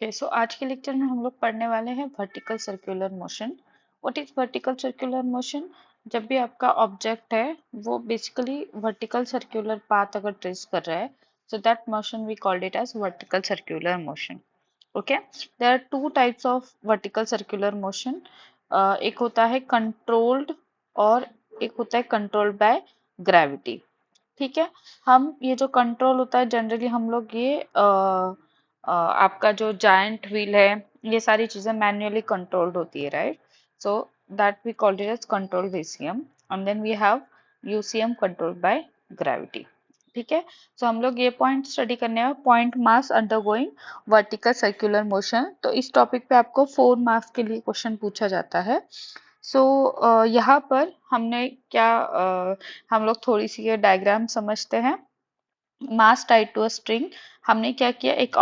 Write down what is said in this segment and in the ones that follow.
Okay so आज के lecture में हम लोग पढ़ने वाले हैं vertical circular motion. What is vertical circular motion? जब भी आपका ऑब्जेक्ट है वो बेसिकली वर्टिकल सर्कुलर पाथ अगर ट्रेस कर रहा है, so that motion we called it as vertical circular motion. Okay, there are two types of vertical circular motion. एक होता है कंट्रोल्ड और एक होता है कंट्रोल्ड बाय ग्रेविटी। ठीक है, हम ये जो कंट्रोल होता है जनरली हम लोग ये आपका जो जायंट व्हील है, ये सारी चीजें मैन्युअली कंट्रोल्ड होती है, right? So that we called it as control VCM and then we have UCM controlled by gravity. ठीक है, सो हम लोग ये पॉइंट स्टडी करने हैं, point mass undergoing vertical circular motion. तो इस टॉपिक पे आपको 4 मार्क्स के लिए क्वेश्चन पूछा जाता है। सो यहाँ पर हमने क्या हम लोग थोड़ी सी ये डायग्राम समझते हैं। मास टाइड टू अ स्ट्रिंग, हमने क्या किया, एक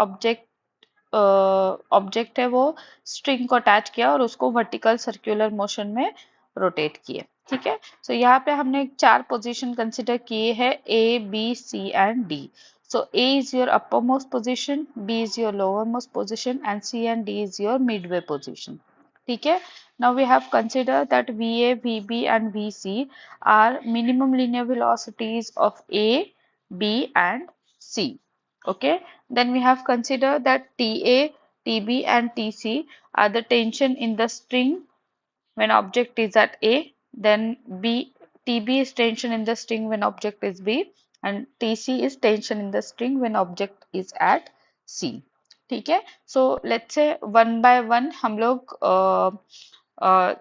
ऑब्जेक्ट है वो स्ट्रिंग को अटैच किया और उसको वर्टिकल सर्कुलर मोशन में रोटेट किए। ठीक है, सो यहाँ पे हमने 4 पोजीशन कंसिडर किए हैं, A B C and D. So A is your uppermost position, B is your lowermost position, and C and D is your midway position. ठीक है, now we have considered that VA, VB and VC are minimum linear velocities of A, B and C. Okay, then we have considered that TA, TB and TC are the tension in the string when object is at A, then TB is tension in the string when object is B, and TC is tension in the string when object is at C. ठीक है, so let's say one by one हम लोग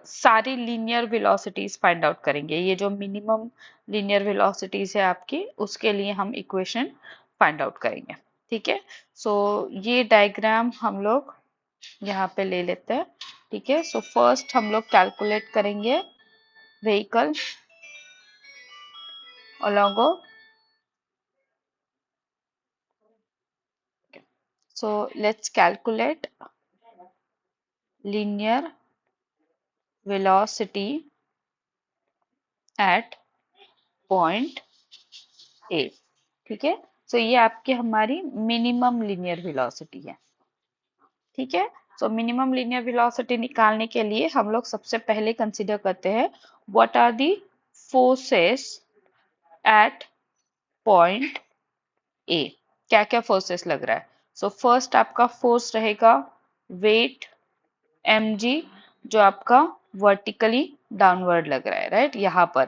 सारी linear velocities find out करेंगे। ये जो minimum linear velocities है आपकी, उसके लिए हम इक्वेशन फाइंड आउट करेंगे। ठीक है, सो ये डायग्राम हम लोग यहाँ पे ले लेते हैं। ठीक है, सो फर्स्ट हम लोग कैलकुलेट करेंगे vehicle along a, so let's calculate linear velocity at point A। ठीक है, सो ये आपकी हमारी मिनिमम लीनियर वेलोसिटी है। ठीक है, सो मिनिमम लीनियर वेलोसिटी निकालने के लिए हम लोग सबसे पहले कंसीडर करते हैं what are the forces at point A. क्या क्या फोर्सेस लग रहा है? सो फर्स्ट आपका फोर्स रहेगा वेट mg, जो आपका वर्टिकली डाउनवर्ड लग रहा है, राइट? यहाँ पर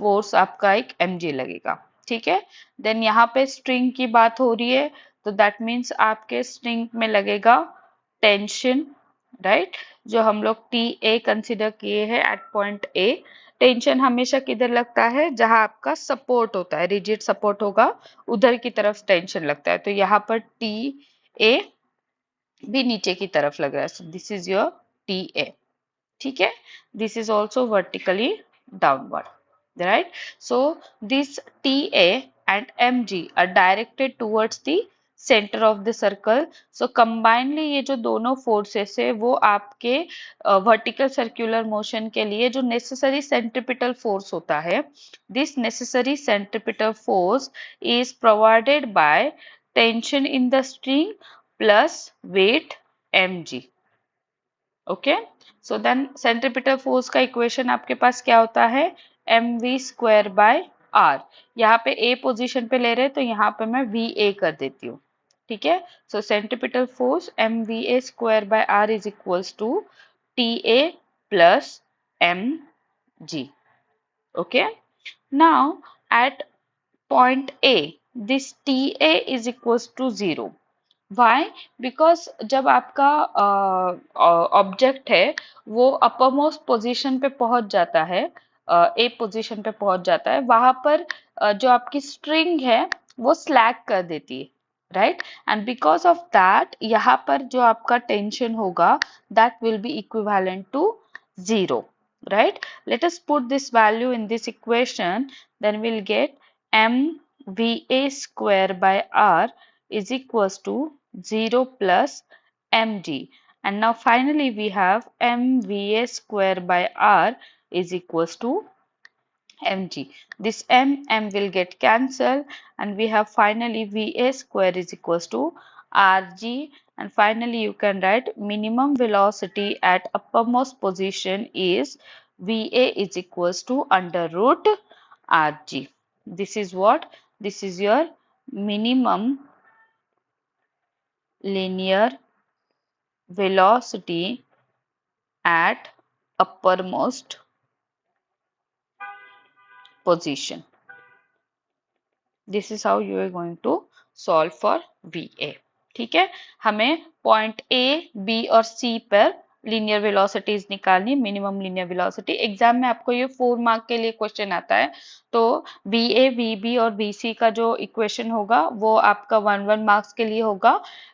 फोर्स आपका एक mg लगेगा। ठीक है, देन यहाँ पे स्ट्रिंग की बात हो रही है, तो दैट मीन्स आपके स्ट्रिंग में लगेगा टेंशन, राइट? जो हम लोग टी ए कंसिडर किए हैं एट पॉइंट ए। टेंशन हमेशा किधर लगता है? जहां आपका सपोर्ट होता है, रिजिड सपोर्ट होगा, उधर की तरफ टेंशन लगता है। तो यहाँ पर टी ए भी नीचे की तरफ लग रहा है, so this is your T A. ठीक है, this is also vertically downward, right? So this T A and M G are directed towards the centre of the circle. So combinedly ये जो दोनों फोर्सेस है वो आपके वर्टिकल सर्कुलर मोशन के लिए जो नेसेसरी सेंट्रिपिटल फोर्स होता है, this necessary centripetal force is provided by tension in the string plus weight mg। Okay, so then centripetal force का इक्वेशन आपके पास क्या होता है? mv square by r। यहाँ पे a पोजीशन पे ले रहे हैं तो यहाँ पे मैं va कर देती हूँ। ठीक है, so centripetal force mva square by r is equals to ta plus mg। Okay, now at point A, this TA is equals to 0। Why? Because जब आपका ऑब्जेक्ट है वो अपर मोस्ट पोजीशन पे पहुंच जाता है, ए पोजीशन पे पहुंच जाता है, वहां पर जो आपकी स्ट्रिंग है वो स्लैग कर देती है, right? And because of that यहाँ पर जो आपका टेंशन होगा that will be equivalent to 0, right? Let us put this value in this equation, then we'll get mva square by r is equals to 0 plus mg, and now finally we have mva square by r is equals to mg. This m will get cancelled, and we have finally Va square is equals to rg, and finally you can write minimum velocity at uppermost position is Va is equals to under root rg. This is what? This is your minimum linear velocity at uppermost position. This is how you are going to solve for VA. ठीक है, हमें point A, B और सी पर linear velocities निकालनी, minimum linear velocity. Exam में आपको ये 4 mark के लिए क्वेश्चन आता है, तो VA, VB और VC का जो इक्वेशन होगा वो आपका 1 मार्क्स के लिए होगा,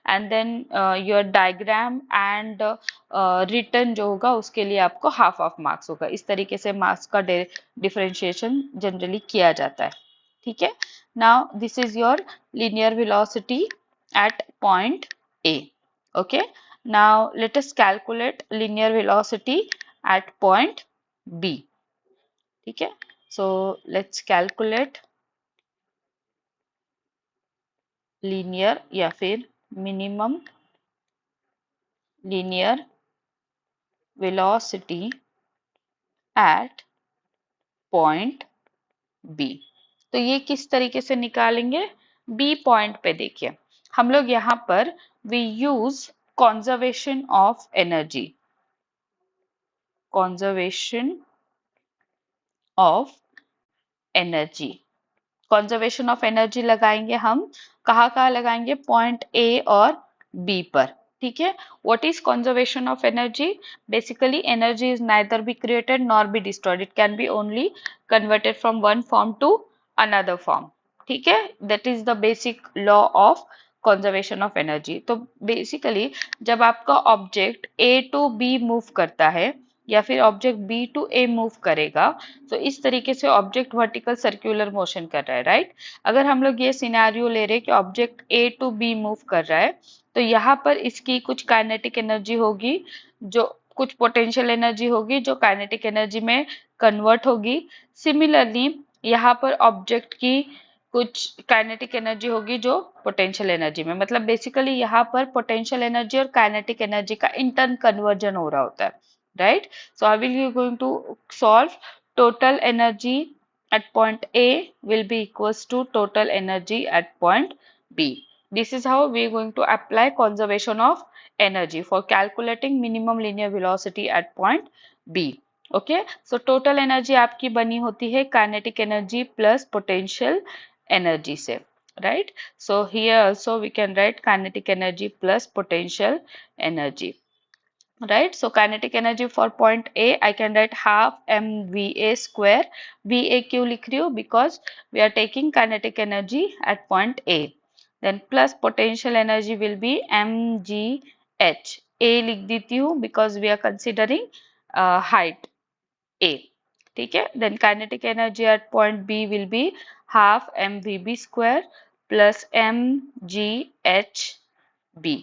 and then your diagram and return जो होगा उसके लिए आपको हाफ मार्क्स होगा। इस तरीके से मार्क्स का डिफरेंशिएशन जनरली किया जाता है। ठीक है, now this is your linear velocity at point A. Okay, now let us calculate linear velocity at point B. ठीक है, so let's calculate linear या फिर minimum linear velocity at point B. तो ये किस तरीके से निकालेंगे? बी पॉइंट पे देखिए, हम लोग यहाँ पर we use conservation of energy, conservation of energy, conservation of energy लगाएंगे हम। कहाँ लगाएंगे? पॉइंट ए और बी पर। ठीक है, what is conservation of energy? Basically energy is neither be created nor be destroyed, it can be only converted from one form to another form. ठीक है, that is the basic law of conservation of energy. तो basically जब आपका object A to B move करता है या फिर object B to A move करेगा, तो इस तरीके से ऑब्जेक्ट वर्टिकल सर्कुलर मोशन कर रहा है, राइट। अगर हम लोग ये सिनेरियो ले रहे हैं कि object A to B move कर रहा है, तो यहाँ पर इसकी कुछ काइनेटिक एनर्जी होगी, जो कुछ पोटेंशियल एनर्जी होगी जो काइनेटिक एनर्जी में कन्वर्ट होगी। सिमिलरली यहाँ पर ऑब्जेक्ट की कुछ काइनेटिक एनर्जी होगी जो पोटेंशियल एनर्जी में, मतलब बेसिकली यहाँ पर पोटेंशियल एनर्जी और काइनेटिक एनर्जी का इंटर्न कन्वर्जन हो रहा होता है, right? So I will be going to solve total energy at point A will be equals to total energy at point B. This is how we are going to apply conservation of energy for calculating minimum linear velocity at point B. Okay, so total energy आपकी बनी होती है kinetic energy plus potential energy से, right? So here also we can write kinetic energy plus potential energy. Right, so kinetic energy for point A I can write half mVA square. VA क्यों लिख रही हूँ? Because we are taking kinetic energy at point A. Then plus potential energy will be mgh. A लिख देती हूँ because we are considering height A. ठीक है, then kinetic energy at point B will be half mVB square plus mgh B.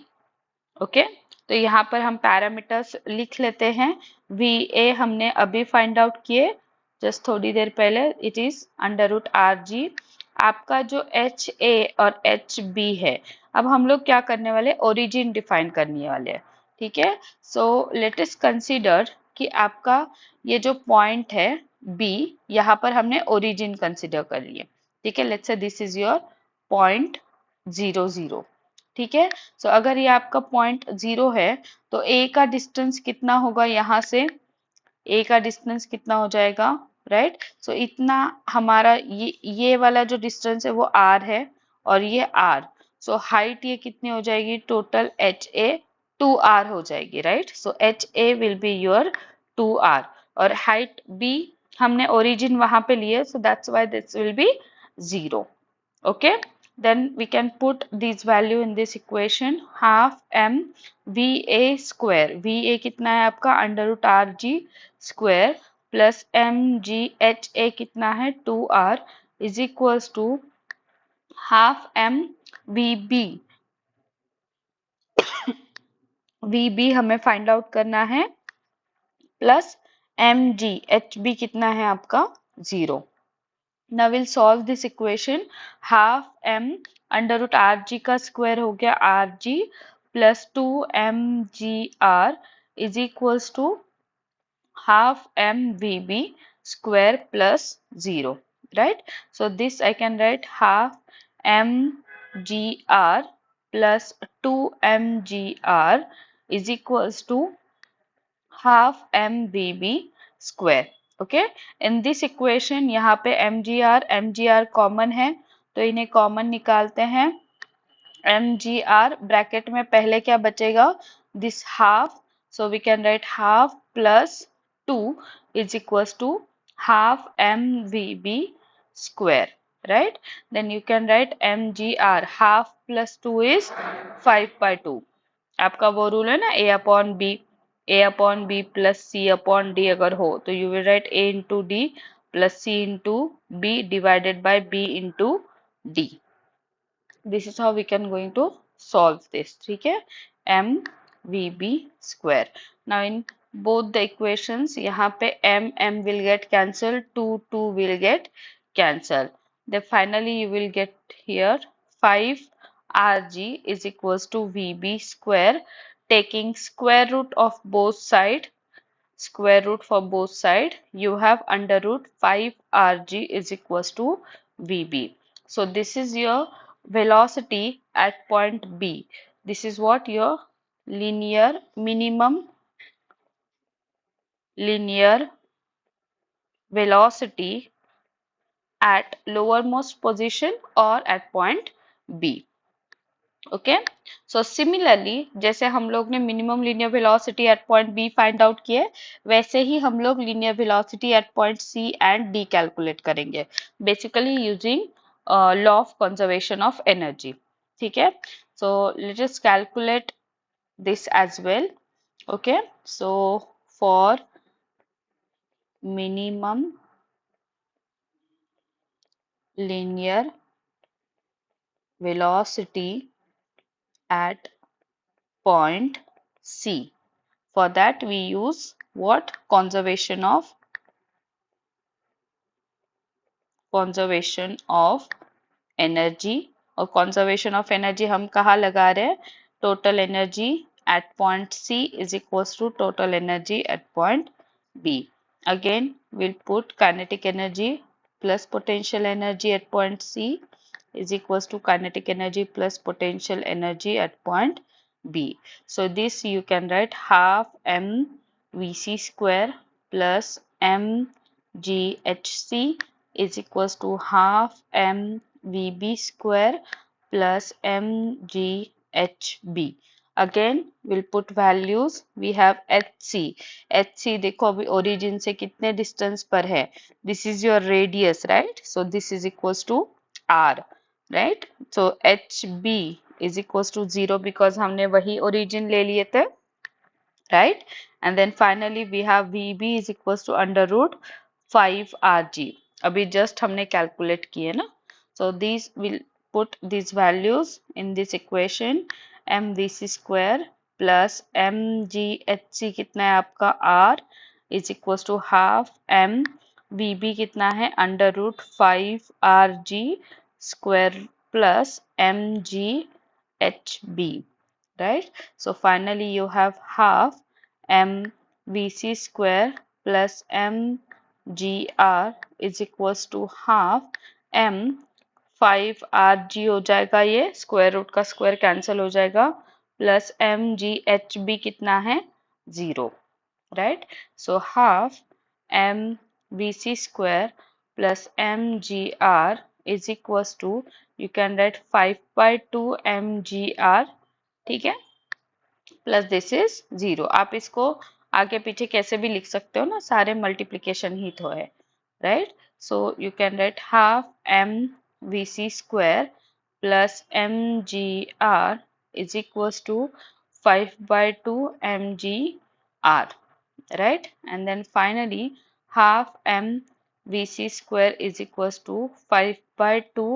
Okay, तो यहाँ पर हम parameters लिख लेते हैं। VA हमने अभी फाइंड आउट किए जस्ट थोड़ी देर पहले, it is under root RG। आपका जो HA और HB है, अब हम लोग क्या करने वाले? ओरिजिन डिफाइन करने वाले हैं। ठीक है, सो लेट अस कंसीडर कि आपका ये जो पॉइंट है B, यहाँ पर हमने ओरिजिन कंसीडर कर लिए। ठीक है, let's say this is your point 0 0। ठीक है, सो अगर ये आपका पॉइंट 0 है तो ए का डिस्टेंस कितना होगा? यहाँ से ए का डिस्टेंस कितना हो जाएगा, राइट? सो इतना हमारा ये वाला जो डिस्टेंस है वो आर है और ये आर, सो हाइट ये कितनी हो जाएगी? टोटल HA 2R हो जाएगी, right? So HA will be your 2R, और हाइट B हमने ओरिजिन वहां पे लिए, so that's why this will be 0। okay, then we can put this value in this equation, half m VA square, VA कितना है आपका? Under root RG square plus MGHA कितना है? 2R is equals to half m VB। VB हमें find out करना है, plus MG, HB कितना है आपका? 0। Now we'll solve this equation. Half m under root R G का स्क्वायर हो गया R G plus 2mgr is equals to half mvb square plus 0, right? So this I can write half mgr plus 2mgr is equals to half mvb square. Okay, in this equation यहाँ पे mgr common है तो इन्हें common निकालते हैं. mgr bracket में पहले क्या बचेगा, this half, so we can write half plus 2 is equals to half mvb square, right? Then you can write mgr half plus 2 is 5/2. आपका वो रूल है ना a upon b plus c upon d अगर हो तो you will write a into d plus c into b divided by b into d. This is how we can going to solve this. ठीक है, mvb square. Now in both the equations यहाँ पे m will get cancelled, 2 will get cancelled. Then finally you will get here 5 rg is equals to vb square, taking square root of both side, square root for both side, you have under root 5 rg is equals to vb. So this is your velocity at point b. This is what your linear minimum linear velocity at lowermost position or at point b. Okay, so similarly जैसे हम लोग ने minimum linear velocity at point B find out किए, वैसे ही हम लोग linear velocity at point C and D calculate करेंगे, basically using law of conservation of energy. ठीक है, so let us calculate this as well. Okay, so for minimum linear velocity at point C. For that we use what? Conservation of energy. और conservation of energy हम कहाँ लगा रहे हैं? Total energy at point C is equals to total energy at point B. Again we'll put kinetic energy plus potential energy at point C is equals to kinetic energy plus potential energy at point B. So this you can write half mvc square plus mghc is equals to half mvb square plus mghb. Again we'll put values. We have hc. hc देखो अभी origin से कितने distance पर है? This is your radius, right? So this is equals to r, right? So hb is equals to 0 because हमने वही origin ले लिए थे, right? And then finally we have vb is equals to under root 5 rg. अभी just हमने calculate किए ना, so these will put these values in this equation. mvc square plus mghc कितना है आपका r is equals to half m vb कितना है under root 5 rg square plus mghb, right? So finally you have half mvc square plus mgr is equals to half m 5rg हो जाएगा, ये square root का square cancel हो जाएगा, plus mghb कितना है 0, right? So half mvc square plus mgr is equals to, you can write 5/2 mgr. ठीक है, प्लस दिस इज 0. आप इसको आगे पीछे कैसे भी लिख सकते हो ना, सारे मल्टीप्लीकेशन ही तो है, right? So you can write half M V C square plus M G R is equals to 5/2 mgr, right? And then finally half mvc square is equals to 5/2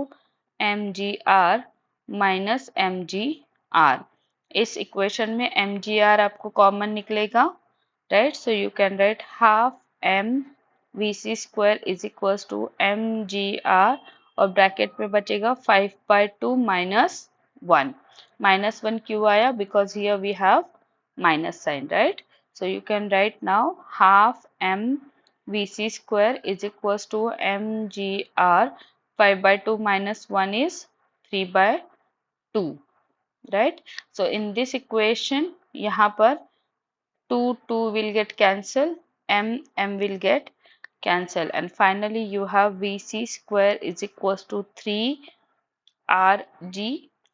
mgr minus mgr. इस equation में mgr आपको common निकलेगा, right? So you can write half m VC square is equals to mgr और bracket में बचेगा 5/2 -1. -1 क्यों आया? Because here we have minus sign, right? So you can write now half m VC square is equals to mgr. 5/2 -1 is 3/2, right? So in this equation यहाँ पर 2 will get cancelled, m will get cancelled, and finally you have VC square is equals to 3rg,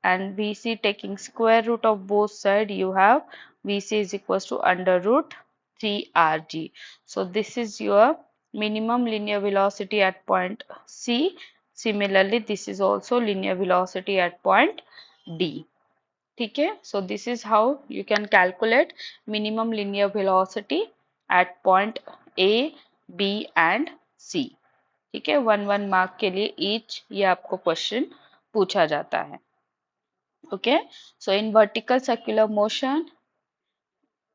and VC taking square root of both sides, you have VC is equals to under root 3rg. So this is your minimum linear velocity at point C. Similarly, this is also linear velocity at point D. ठीक है, so this is how you can calculate minimum linear velocity at point A, B and C. ठीक है, 1 mark के लिए each ये आपको question पूछा जाता है. Okay, so in vertical circular motion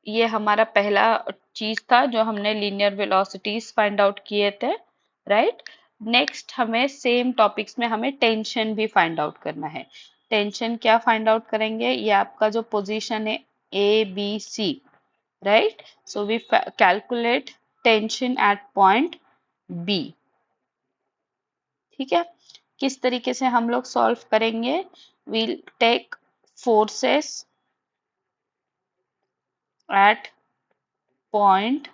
ये हमारा पहला चीज था जो हमने लीनियर वेलोसिटीज फाइंड आउट किए थे, राइट? नेक्स्ट हमें सेम टॉपिक्स में हमें टेंशन भी फाइंड आउट करना है. टेंशन क्या फाइंड आउट करेंगे? ये आपका जो पोजीशन है A B C, right? So we calculate tension at point B. ठीक है, किस तरीके से हम लोग सॉल्व करेंगे? We'll take forces at point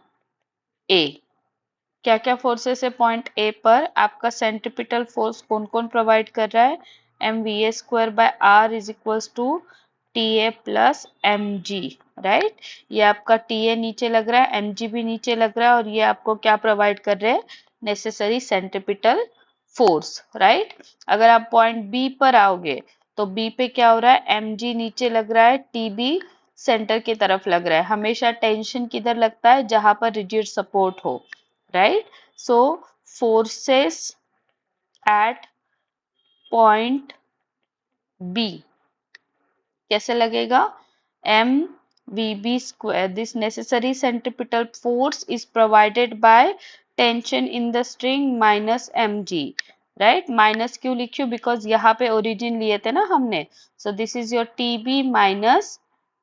A. क्या क्या फोर्सेस है पॉइंट ए पर? आपका सेंट्रिपिटल फोर्स कौन कौन प्रोवाइड कर रहा है? mva² / r is equals to TA plus mg, right? ये आपका TA नीचे लग रहा है, mg भी नीचे लग रहा है, और ये आपको क्या प्रोवाइड कर रहे हैं? Necessary centripetal force, right? अगर आप पॉइंट बी पर आओगे तो बी पे क्या हो रहा है? mg नीचे लग रहा है, TB सेंटर की तरफ लग रहा है. हमेशा टेंशन किधर लगता है? जहां पर रिजिड सपोर्ट हो, right? So forces at point B कैसे लगेगा? mvb². This necessary centripetal force is provided by tension in the string minus mg, right? Minus क्यों लिखी? बिकॉज यहाँ पे ओरिजिन लिए थे ना हमने. So this is your TB minus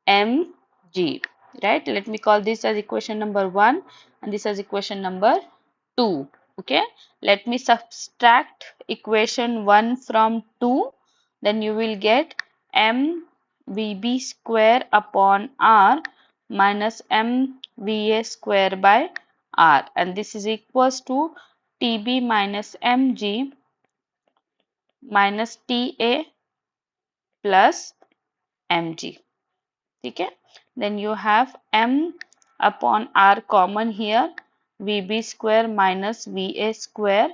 mg, right? Let me call this as equation number 1 and this as equation number 2. Okay, let me subtract equation 1 from 2, then you will get mvb² upon r minus mva² by r, and this is equals to TB minus mg minus TA plus mg. ठीक है, then you have m upon r common here, vb² minus va²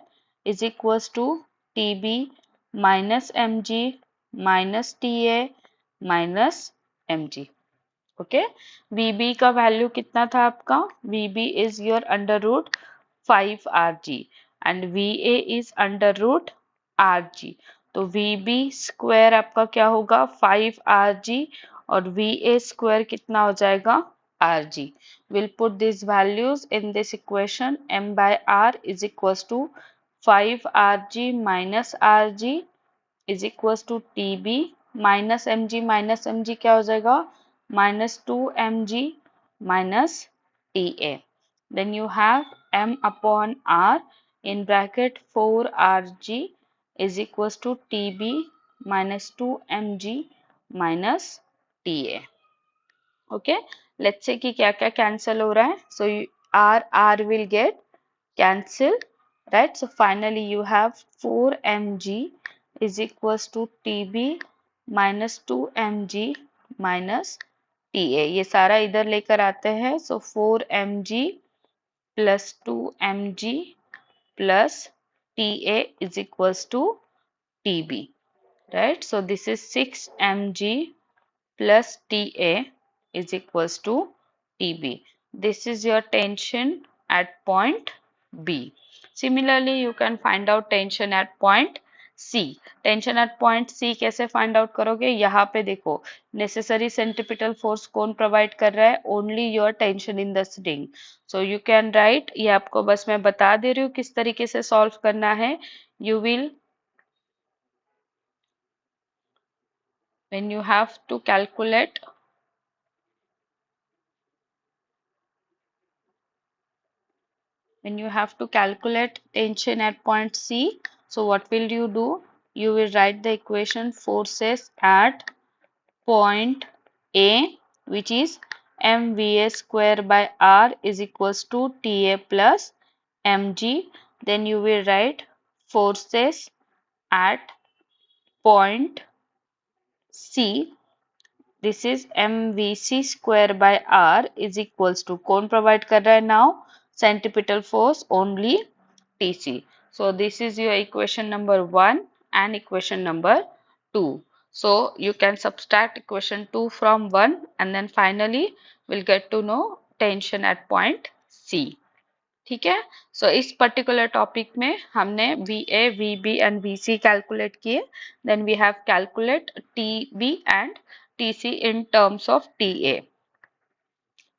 is equals to TB minus mg minus TA minus mg. Okay, vb का value कितना था आपका? vb is your under root 5rg and va is under root rg. तो vb square आपका क्या होगा? 5rg और va² कितना हो जाएगा? rg. We'll put these values in this equation. m/r is equals to 5rg minus rg is equals to TB minus mg क्या हो जाएगा? minus 2mg minus TA. Then you have m upon r in bracket 4rg is equals to TB minus 2mg minus TA. Okay, let's say कि क्या क्या cancel हो रहा है. So r will get cancelled, right? So finally you have 4mg is equals to TB minus 2mg minus TA. ये सारा इधर लेकर आते हैं. So 4mg plus 2mg plus TA is equals to TB, right? So this is 6mg plus TA is equals to TB. This is your tension at point B. Similarly, you can find out tension at point C. Tension at point C कैसे find out करोगे? यहाँ पे देखो, necessary centripetal force कौन provide कर रहा है? Only your tension in the string. So you can write, ये आपको बस मैं बता दे रही हूँ किस तरीके से सॉल्व करना है। You will, when you have to calculate tension at point C, so what will you do? You will write the equation forces at point A, which is mva square by r is equals to ta plus mg. Then you will write forces at point C, this is mvc square by r is equals to, कौन provide कर रहा है now? Centripetal force, only tc. So this is your equation number 1 and equation number 2. So you can subtract equation 2 from 1 and then finally we'll get to know tension at point C. ठीक है? सो इस particular topic में हमने VA, VB and VC calculate किए, then we have calculate TB and TC in terms of TA।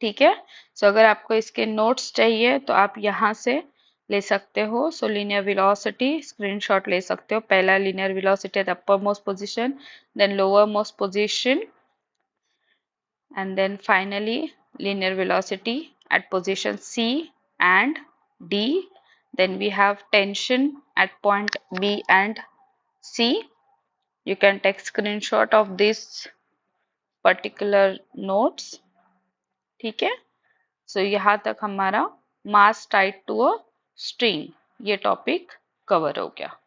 ठीक है? सो अगर आपको इसके नोट्स चाहिए तो आप यहाँ से ले सकते हो। सो लीनियर वेलोसिटी स्क्रीनशॉट ले सकते हो। पहला linear velocity at upper most position, then lower most position, and then finally linear velocity at position C and D. Then we have tension at point B and C. You can take screenshot of this particular notes. ठीक है? So यहाँ तक हमारा mass tied to a string ये topic cover हो गया।